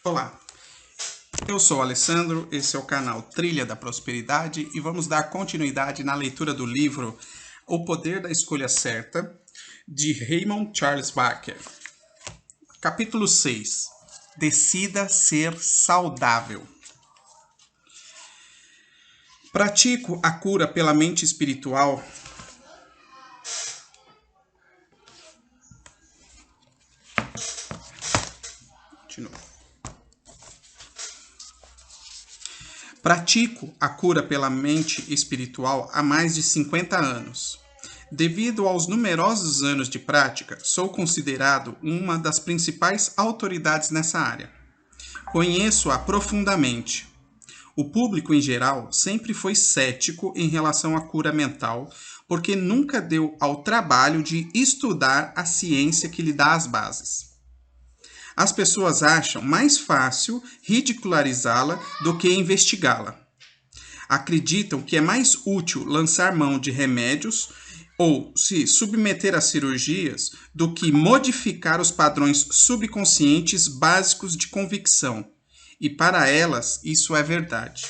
Olá, eu sou o Alessandro, esse é o canal Trilha da Prosperidade e vamos dar continuidade na leitura do livro O Poder da Escolha Certa, de Raymond Charles Barker. Capítulo 6. Decida ser saudável. Pratico a cura pela mente espiritual. Pratico a cura pela mente espiritual há mais de 50 anos. Devido aos numerosos anos de prática, sou considerado uma das principais autoridades nessa área. Conheço-a profundamente. O público em geral sempre foi cético em relação à cura mental, porque nunca deu ao trabalho de estudar a ciência que lhe dá as bases. As pessoas acham mais fácil ridicularizá-la do que investigá-la. Acreditam que é mais útil lançar mão de remédios ou se submeter a cirurgias do que modificar os padrões subconscientes básicos de convicção. E para elas, isso é verdade.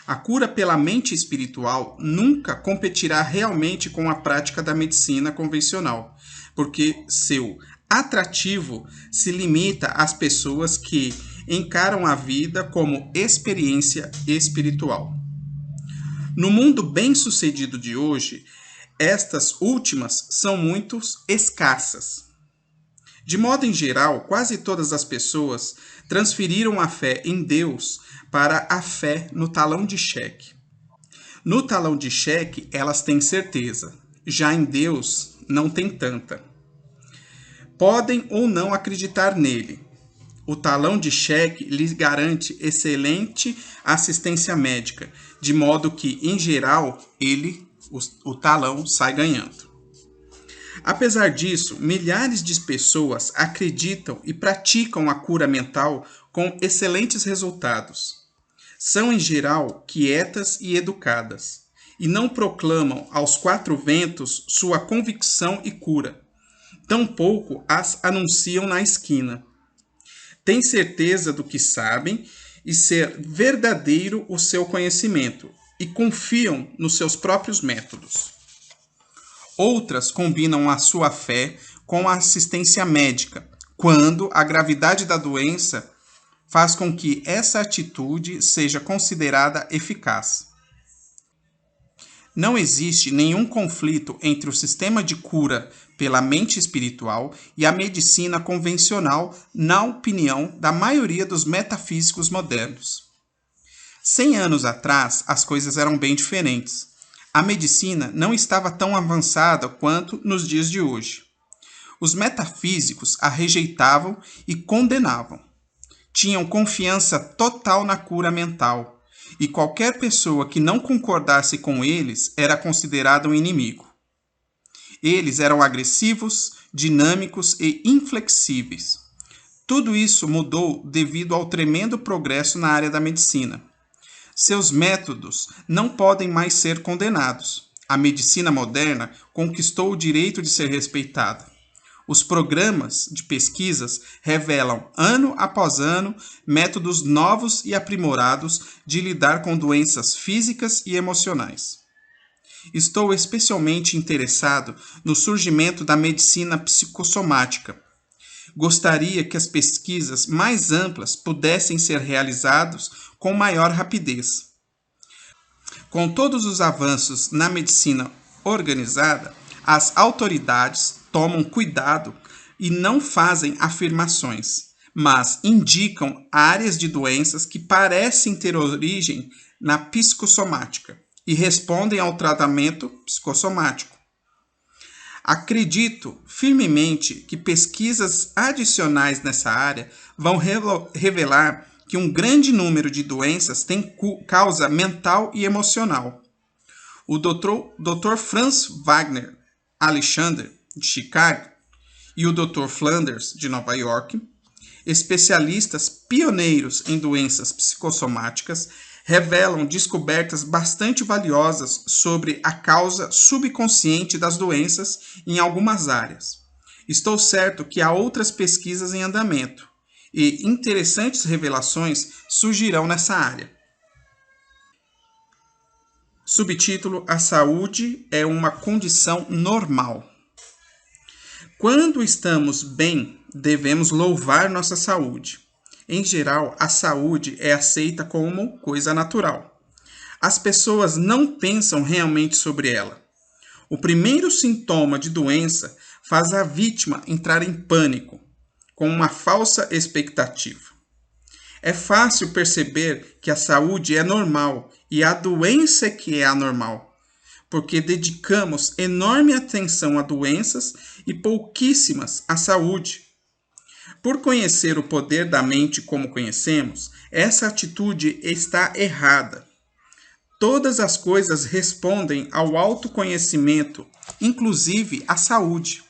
A cura pela mente espiritual nunca competirá realmente com a prática da medicina convencional, porque seu atrativo se limita às pessoas que encaram a vida como experiência espiritual. No mundo bem-sucedido de hoje, estas últimas são muito escassas. De modo em geral, quase todas as pessoas transferiram a fé em Deus para a fé no talão de cheque. No talão de cheque, elas têm certeza, já em Deus não tem tanta. Podem ou não acreditar nele. O talão de cheque lhes garante excelente assistência médica, de modo que, em geral, o talão sai ganhando. Apesar disso, milhares de pessoas acreditam e praticam a cura mental com excelentes resultados. São, em geral, quietas e educadas, e não proclamam aos quatro ventos sua convicção e cura. Tampouco as anunciam na esquina. Têm certeza do que sabem e ser verdadeiro o seu conhecimento, e confiam nos seus próprios métodos. Outras combinam a sua fé com a assistência médica, quando a gravidade da doença faz com que essa atitude seja considerada eficaz. Não existe nenhum conflito entre o sistema de cura pela mente espiritual e a medicina convencional, na opinião da maioria dos metafísicos modernos. 100 anos atrás, as coisas eram bem diferentes. A medicina não estava tão avançada quanto nos dias de hoje. Os metafísicos a rejeitavam e condenavam. Tinham confiança total na cura mental, e qualquer pessoa que não concordasse com eles era considerada um inimigo. Eles eram agressivos, dinâmicos e inflexíveis. Tudo isso mudou devido ao tremendo progresso na área da medicina. Seus métodos não podem mais ser condenados. A medicina moderna conquistou o direito de ser respeitada. Os programas de pesquisas revelam, ano após ano, métodos novos e aprimorados de lidar com doenças físicas e emocionais. Estou especialmente interessado no surgimento da medicina psicossomática. Gostaria que as pesquisas mais amplas pudessem ser realizadas com maior rapidez. Com todos os avanços na medicina organizada, as autoridades tomam cuidado e não fazem afirmações, mas indicam áreas de doenças que parecem ter origem na psicossomática e respondem ao tratamento psicossomático. Acredito firmemente que pesquisas adicionais nessa área vão revelar que um grande número de doenças tem causa mental e emocional. O Dr. Franz Wagner Alexander, de Chicago, e o Dr. Flanders, de Nova York, especialistas pioneiros em doenças psicossomáticas, revelam descobertas bastante valiosas sobre a causa subconsciente das doenças em algumas áreas. Estou certo que há outras pesquisas em andamento, e interessantes revelações surgirão nessa área. Subtítulo: A saúde é uma condição normal. Quando estamos bem, devemos louvar nossa saúde. Em geral, a saúde é aceita como coisa natural. As pessoas não pensam realmente sobre ela. O primeiro sintoma de doença faz a vítima entrar em pânico, com uma falsa expectativa. É fácil perceber que a saúde é normal e a doença é que é anormal, porque dedicamos enorme atenção a doenças e pouquíssimas à saúde. Por conhecer o poder da mente como conhecemos, essa atitude está errada. Todas as coisas respondem ao autoconhecimento, inclusive a saúde.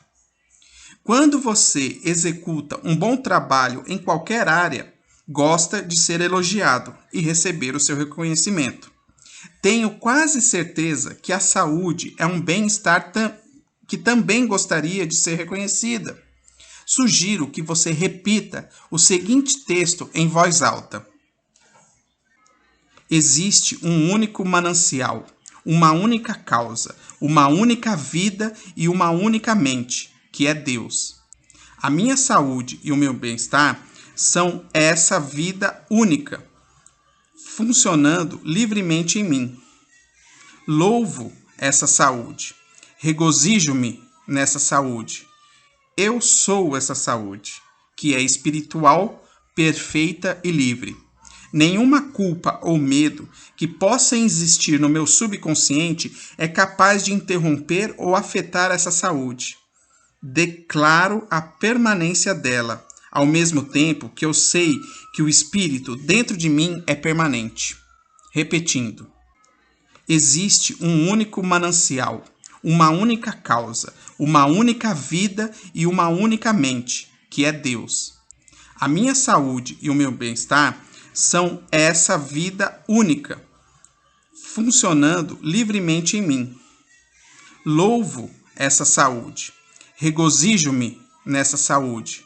Quando você executa um bom trabalho em qualquer área, gosta de ser elogiado e receber o seu reconhecimento. Tenho quase certeza que a saúde é um bem-estar que também gostaria de ser reconhecida. Sugiro que você repita o seguinte texto em voz alta. Existe um único manancial, uma única causa, uma única vida e uma única mente, que é Deus. A minha saúde e o meu bem-estar são essa vida única, funcionando livremente em mim. Louvo essa saúde, regozijo-me nessa saúde. Eu sou essa saúde, que é espiritual, perfeita e livre. Nenhuma culpa ou medo que possa existir no meu subconsciente é capaz de interromper ou afetar essa saúde. Declaro a permanência dela, ao mesmo tempo que eu sei que o espírito dentro de mim é permanente. Repetindo. Existe um único manancial, uma única causa, uma única vida e uma única mente, que é Deus. A minha saúde e o meu bem-estar são essa vida única, funcionando livremente em mim. Louvo essa saúde, regozijo-me nessa saúde.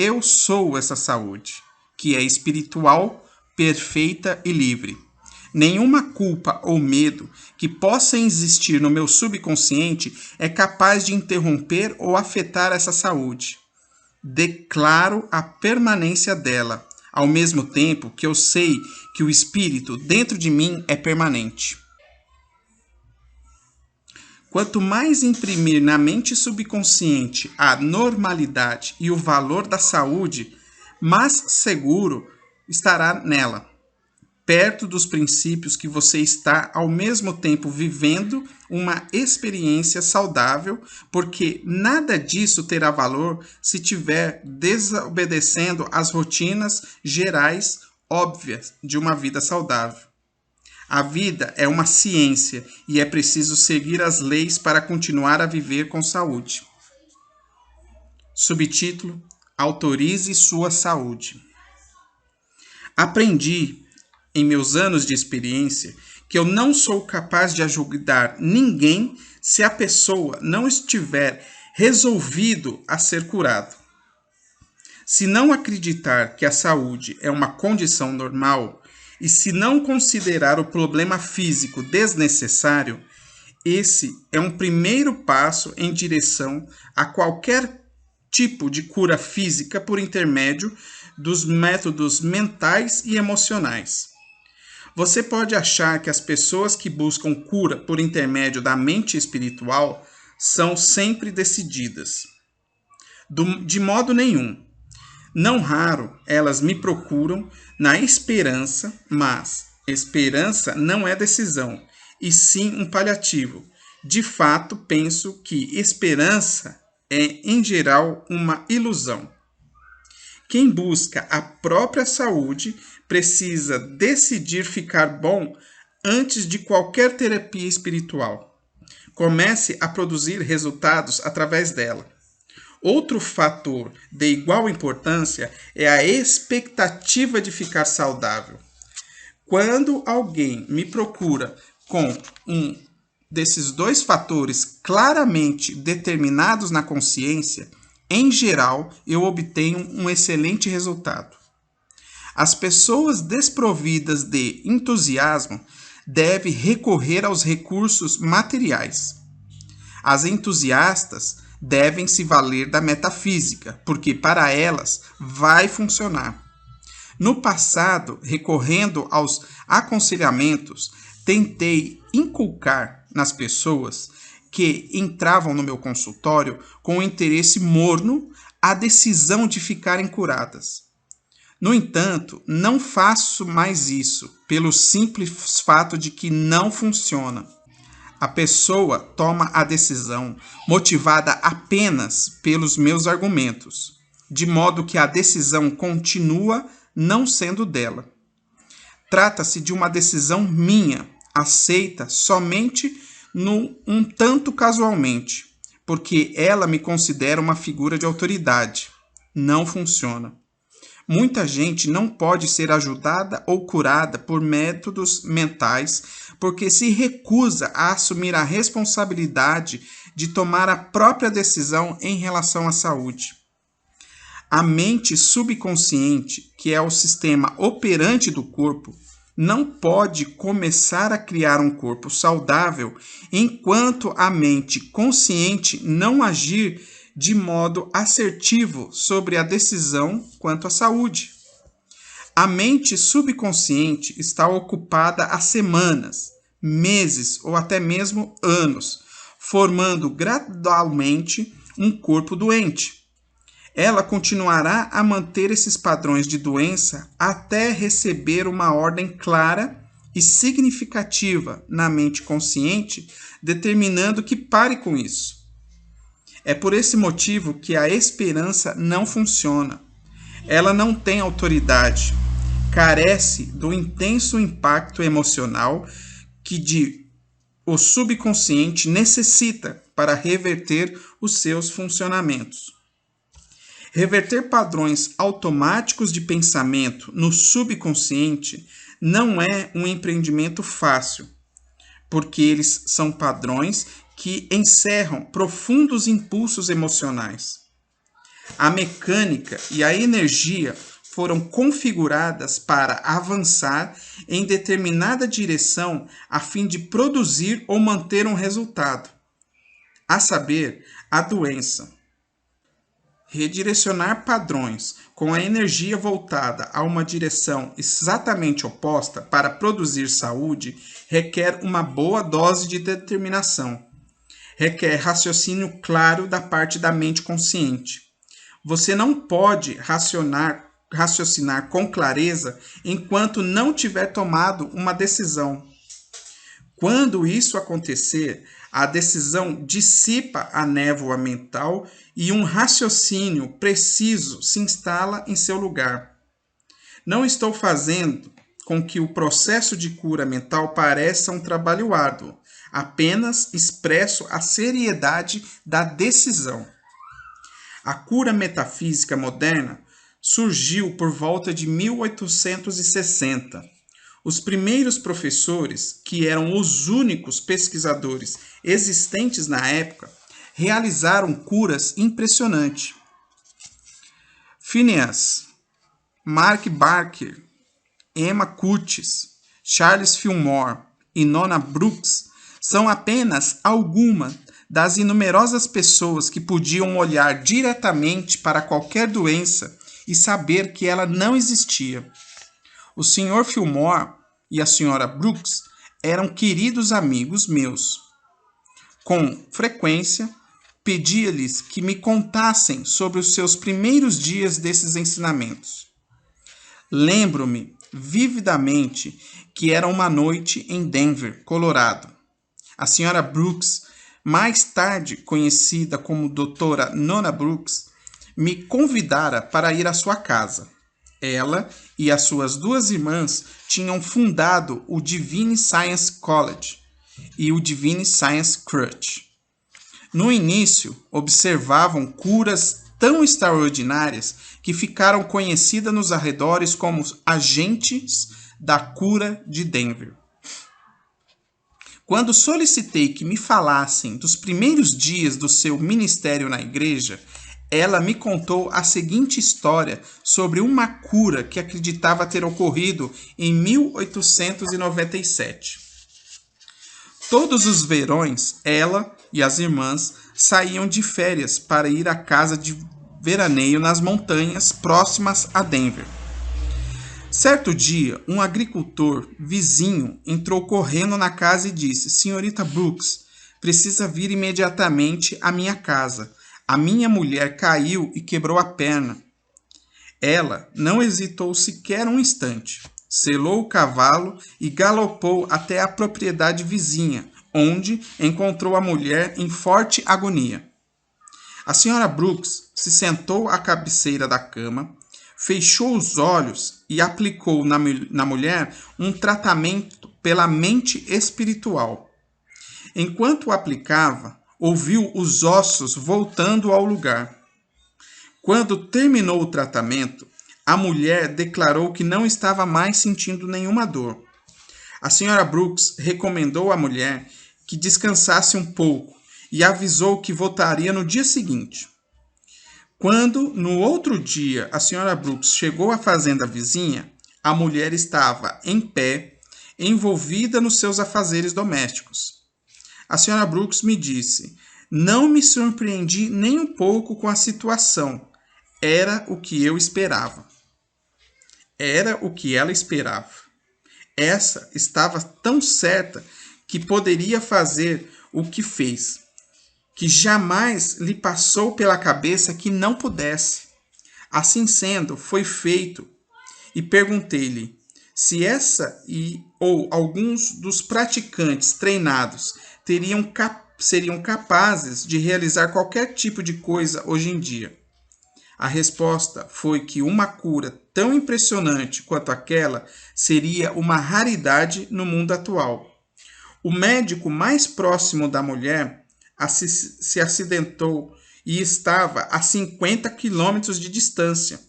Eu sou essa saúde, que é espiritual, perfeita e livre. Nenhuma culpa ou medo que possa existir no meu subconsciente é capaz de interromper ou afetar essa saúde. Declaro a permanência dela, ao mesmo tempo que eu sei que o espírito dentro de mim é permanente. Quanto mais imprimir na mente subconsciente a normalidade e o valor da saúde, mais seguro estará nela, perto dos princípios que você está ao mesmo tempo vivendo uma experiência saudável, porque nada disso terá valor se estiver desobedecendo às rotinas gerais óbvias de uma vida saudável. A vida é uma ciência e é preciso seguir as leis para continuar a viver com saúde. Subtítulo: Autorize sua saúde. Aprendi, em meus anos de experiência, que eu não sou capaz de ajudar ninguém se a pessoa não estiver resolvido a ser curado. Se não acreditar que a saúde é uma condição normal, e se não considerar o problema físico desnecessário, esse é um primeiro passo em direção a qualquer tipo de cura física por intermédio dos métodos mentais e emocionais. Você pode achar que as pessoas que buscam cura por intermédio da mente espiritual são sempre decididas. De modo nenhum. Não raro, elas me procuram na esperança, mas esperança não é decisão, e sim um paliativo. De fato, penso que esperança é, em geral, uma ilusão. Quem busca a própria saúde precisa decidir ficar bom antes de qualquer terapia espiritual. Comece a produzir resultados através dela. Outro fator de igual importância é a expectativa de ficar saudável. Quando alguém me procura com um desses dois fatores claramente determinados na consciência, Em geral, eu obtenho um excelente resultado. As pessoas desprovidas de entusiasmo devem recorrer aos recursos materiais. As entusiastas devem se valer da metafísica, porque para elas vai funcionar. No passado, recorrendo aos aconselhamentos, tentei inculcar nas pessoas que entravam no meu consultório com um interesse morno a decisão de ficarem curadas. No entanto, não faço mais isso, pelo simples fato de que não funciona. A pessoa toma a decisão motivada apenas pelos meus argumentos, de modo que a decisão continua não sendo dela. Trata-se de uma decisão minha, aceita somente um tanto casualmente, porque ela me considera uma figura de autoridade. Não funciona. Muita gente não pode ser ajudada ou curada por métodos mentais porque se recusa a assumir a responsabilidade de tomar a própria decisão em relação à saúde. A mente subconsciente, que é o sistema operante do corpo, não pode começar a criar um corpo saudável enquanto a mente consciente não agir de modo assertivo sobre a decisão quanto à saúde. A mente subconsciente está ocupada há semanas, meses ou até mesmo anos, formando gradualmente um corpo doente. Ela continuará a manter esses padrões de doença até receber uma ordem clara e significativa na mente consciente, determinando que pare com isso. É por esse motivo que a esperança não funciona. Ela não tem autoridade, carece do intenso impacto emocional que o subconsciente necessita para reverter os seus funcionamentos. Reverter padrões automáticos de pensamento no subconsciente não é um empreendimento fácil, porque eles são padrões que encerram profundos impulsos emocionais. A mecânica e a energia foram configuradas para avançar em determinada direção a fim de produzir ou manter um resultado, a saber, a doença. Redirecionar padrões com a energia voltada a uma direção exatamente oposta para produzir saúde requer uma boa dose de determinação. Requer raciocínio claro da parte da mente consciente. Você não pode raciocinar com clareza enquanto não tiver tomado uma decisão. Quando isso acontecer, a decisão dissipa a névoa mental e um raciocínio preciso se instala em seu lugar. Não estou fazendo com que o processo de cura mental pareça um trabalho árduo. Apenas expresso a seriedade da decisão. A cura metafísica moderna surgiu por volta de 1860. Os primeiros professores, que eram os únicos pesquisadores existentes na época, realizaram curas impressionantes. Phineas, Mark Barker, Emma Curtis, Charles Fillmore e Nona Brooks são apenas algumas das inumerosas pessoas que podiam olhar diretamente para qualquer doença e saber que ela não existia. O Sr. Fillmore e a Sra. Brooks eram queridos amigos meus. Com frequência, pedia-lhes que me contassem sobre os seus primeiros dias desses ensinamentos. Lembro-me vividamente que era uma noite em Denver, Colorado. A Sra. Brooks, mais tarde conhecida como Doutora Nona Brooks, me convidara para ir à sua casa. Ela e as suas duas irmãs tinham fundado o Divine Science College e o Divine Science Crutch. No início, observavam curas tão extraordinárias que ficaram conhecidas nos arredores como agentes da cura de Denver. Quando solicitei que me falassem dos primeiros dias do seu ministério na igreja, Ela me contou a seguinte história sobre uma cura que acreditava ter ocorrido em 1897. Todos os verões, ela e as irmãs saíam de férias para ir à casa de veraneio nas montanhas próximas a Denver. Certo dia, um agricultor vizinho entrou correndo na casa e disse: Senhorita Brooks, precisa vir imediatamente à minha casa. A minha mulher caiu e quebrou a perna. Ela não hesitou sequer um instante. Selou o cavalo e galopou até a propriedade vizinha, onde encontrou a mulher em forte agonia. A senhora Brooks se sentou à cabeceira da cama, fechou os olhos e aplicou na mulher um tratamento pela mente espiritual. Enquanto o aplicava, ouviu os ossos voltando ao lugar. Quando terminou o tratamento, a mulher declarou que não estava mais sentindo nenhuma dor. A senhora Brooks recomendou à mulher que descansasse um pouco e avisou que voltaria no dia seguinte. Quando, no outro dia, a senhora Brooks chegou à fazenda vizinha, a mulher estava em pé, envolvida nos seus afazeres domésticos. A senhora Brooks me disse: não me surpreendi nem um pouco com a situação. Era o que eu esperava. Era o que ela esperava. Essa estava tão certa que poderia fazer o que fez, que jamais lhe passou pela cabeça que não pudesse. Assim sendo, foi feito, e perguntei-lhe se essa ou alguns dos praticantes treinados seriam capazes de realizar qualquer tipo de coisa hoje em dia. A resposta foi que uma cura tão impressionante quanto aquela seria uma raridade no mundo atual. O médico mais próximo da mulher se acidentou e estava a 50 quilômetros de distância.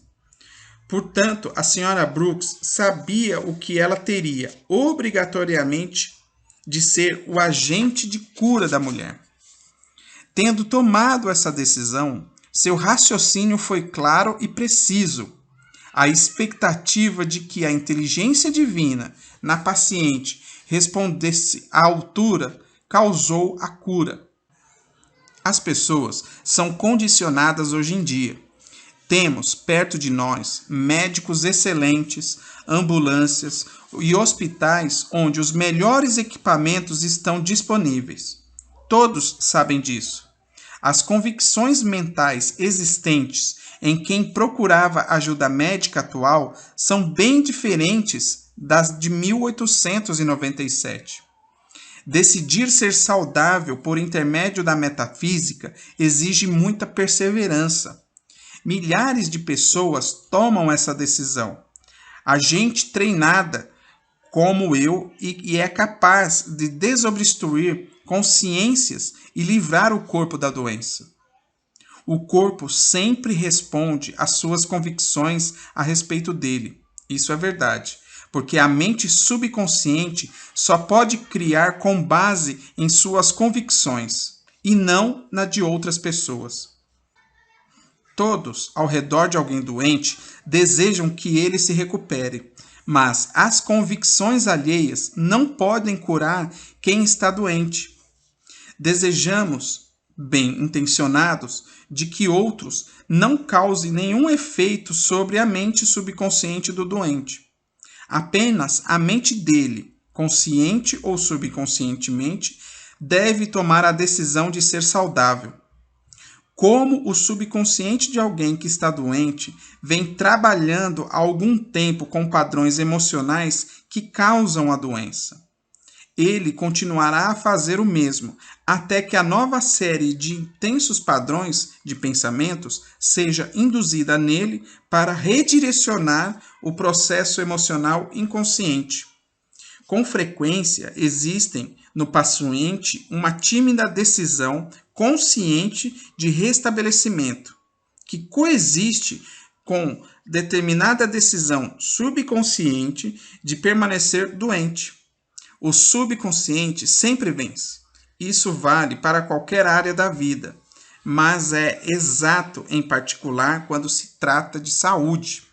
Portanto, a senhora Brooks sabia o que ela teria obrigatoriamente de ser o agente de cura da mulher. Tendo tomado essa decisão, seu raciocínio foi claro e preciso. A expectativa de que a inteligência divina na paciente respondesse à altura causou a cura. As pessoas são condicionadas hoje em dia. Temos perto de nós médicos excelentes, ambulâncias e hospitais onde os melhores equipamentos estão disponíveis. Todos sabem disso. As convicções mentais existentes em quem procurava ajuda médica atual são bem diferentes das de 1897. Decidir ser saudável por intermédio da metafísica exige muita perseverança. Milhares de pessoas tomam essa decisão. A gente treinada como eu e é capaz de desobstruir consciências e livrar o corpo da doença. O corpo sempre responde às suas convicções a respeito dele. Isso é verdade, porque a mente subconsciente só pode criar com base em suas convicções e não na de outras pessoas. Todos ao redor de alguém doente desejam que ele se recupere, mas as convicções alheias não podem curar quem está doente. Desejamos, bem intencionados, de que outros não causem nenhum efeito sobre a mente subconsciente do doente. Apenas a mente dele, consciente ou subconscientemente, deve tomar a decisão de ser saudável. Como o subconsciente de alguém que está doente vem trabalhando há algum tempo com padrões emocionais que causam a doença. Ele continuará a fazer o mesmo, até que a nova série de intensos padrões de pensamentos seja induzida nele para redirecionar o processo emocional inconsciente. Com frequência, existem no paciente uma tímida decisão consciente de restabelecimento, que coexiste com determinada decisão subconsciente de permanecer doente. O subconsciente sempre vence. Isso vale para qualquer área da vida. mas é exato em particular quando se trata de saúde.